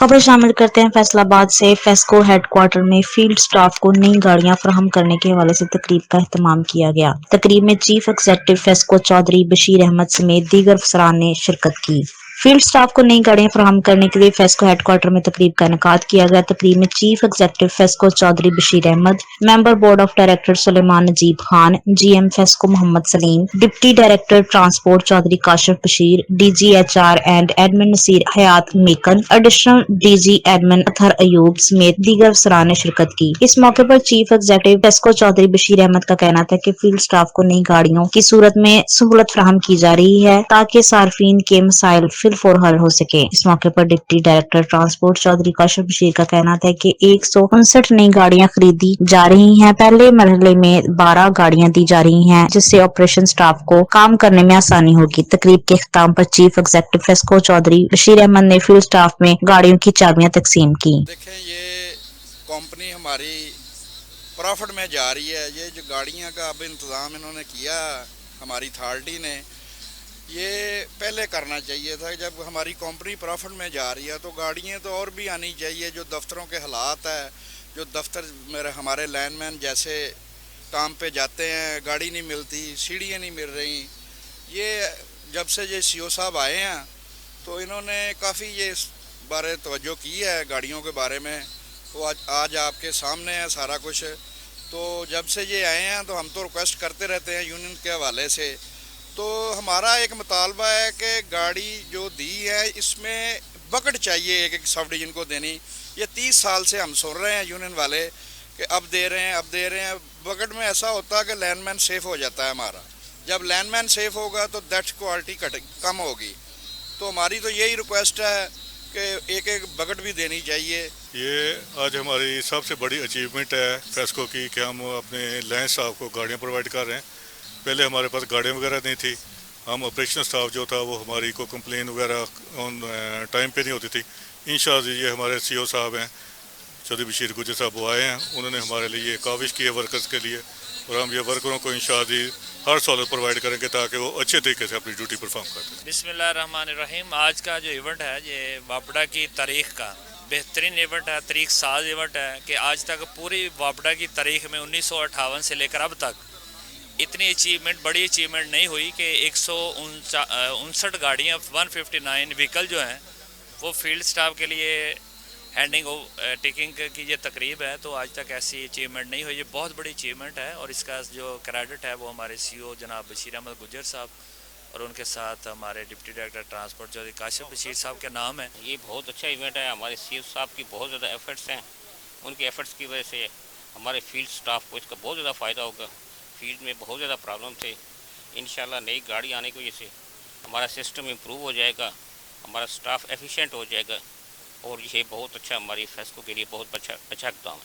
खबर शामिल करते हैं फैसलाबाद से। फेस्को हेडक्वार्टर में फील्ड स्टाफ को नई गाड़ियां फराहम करने के हवाले से तकरीब का एहतमाम किया गया। तकरीब में chief executive FESCO Chaudhry Bashir Ahmad समेत दीगर अफसरान ने शिरकत की। फील्ड स्टाफ को नई गाड़ियां फराहम करने के लिए फेस्को हेडक्वार्टर में तकरीब का इनेकाद किया गया। तकरीब में chief executive FESCO Chaudhry Bashir Ahmad, member board of director Sulaiman Najib Khan, GM FESCO Muhammad Salim, deputy director transport Chaudhry Kashif Bashir, DGHR and admin Nasir Hayat Mekan, additional DG admin Athar Ayub समेत दीगर अफसरान ने शिरकत की। इस मौके पर chief executive FESCO Chaudhry Bashir Ahmad का कहना था कि फील्ड स्टाफ को नई गाड़ियों की सूरत में सहूलत फराहम की जा रही है ताकि सार्फिन के मसाइल फिलफौर हल हो सके। इस मौके पर deputy director transport Chaudhry Kashif Bashir का कहना था कि 159 नई गाड़ियां खरीदी जा रही हैं। पहले मरहले में 12 गाड़ियां दी जा रही हैं, जिससे ऑपरेशन स्टाफ को काम करने में आसानी होगी। तकरीब के इख्तिताम पर chief executive FESCO Chaudhry Bashir Ahmad ने फील्ड स्टाफ में गाड़ियों की चाबियां तकसीम की। देखें, ये कंपनी हमारी प्रॉफिट में जा रही है। ये जो गाड़ियां का अब इंतज़ाम इन्होंने किया हमारी अथॉरिटी ने, ये पहले करना चाहिए था। जब हमारी कंपनी प्रॉफिट में जा रही है तो गाड़ियां तो और भी आनी चाहिए। जो दफ्तरों के हालात है, जो दफ्तर मेरे हमारे लाइनमैन जैसे काम पे जाते हैं, गाड़ी नहीं मिलती, सीढ़ियाँ नहीं मिल रही। ये जब से ये सीओ साहब आए हैं तो इन्होंने काफ़ी ये इस बारे तवज्जो की है गाड़ियों के बारे में। तो आज आपके सामने है सारा कुछ। तो जब से ये आए हैं तो हम तो रिक्वेस्ट करते रहते हैं यूनियन के हवाले से। तो हमारा एक मुतालबा है कि गाड़ी जो दी है इसमें बकेट चाहिए एक एक सब डिवीजन को देनी। ये 30 साल से हम सुन रहे हैं यूनियन वाले कि अब दे रहे हैं, अब दे रहे हैं। बकेट में ऐसा होता है कि लैंडमैन सेफ हो जाता है हमारा। जब लैंडमैन सेफ होगा तो दैट क्वालिटी कम होगी। तो हमारी तो यही रिक्वेस्ट है कि एक एक बकेट भी देनी चाहिए। ये आज हमारी सबसे बड़ी अचीवमेंट है फेस्को की कि हम अपने लाइन स्टाफ को गाड़ियाँ प्रोवाइड कर रहे हैं। पहले हमारे पास गाड़ियाँ वगैरह नहीं थी। हम ऑपरेशनल स्टाफ जो था वो हमारी को कंप्लेन वगैरह ऑन टाइम पे नहीं होती थी। इंशाअल्लाह ये हमारे सीओ साहब हैं चौधरी बशीर गुजर साहब, वो आए हैं, उन्होंने हमारे लिए काविश की है वर्कर्स के लिए, और हम ये वर्करों को इंशाअल्लाह हर सहूलत प्रोवाइड करेंगे ताकि वो अच्छे तरीके से अपनी ड्यूटी परफॉर्म करते। बिस्मिल्लाहिर्रहमानिर्रहीम। आज का जो इवेंट है ये वापडा की तारीख का बेहतरीन इवेंट है, तारीख साज इवेंट है कि आज तक पूरी वापडा की तारीख में 1958 से लेकर अब तक इतनी अचीवमेंट, बड़ी अचीवमेंट नहीं हुई कि 159 गाड़ियाँ 159 व्हीकल जो हैं वो फील्ड स्टाफ के लिए हैंडिंग टेकिंग की ये तकरीब है। तो आज तक ऐसी अचीवमेंट नहीं हुई। ये बहुत बड़ी अचीवमेंट है और इसका जो क्रेडिट है वो हमारे सीईओ जनाब बशीर अहमद गुजर साहब और उनके साथ हमारे deputy director transport Chaudhry Kashif Bashir साहब के नाम है। ये बहुत अच्छा इवेंट है। हमारे सीईओ साहब की बहुत ज़्यादा एफर्ट्स हैं। उनके एफर्ट्स की वजह से हमारे फील्ड स्टाफ को इसका बहुत ज़्यादा फ़ायदा होगा। फील्ड में बहुत ज़्यादा प्रॉब्लम थे। इंशाल्लाह नई गाड़ी आने की वजह से हमारा सिस्टम इम्प्रूव हो जाएगा, हमारा स्टाफ एफिशिएंट हो जाएगा और ये बहुत अच्छा हमारी फेस्को के लिए बहुत अच्छा इक़दाम है।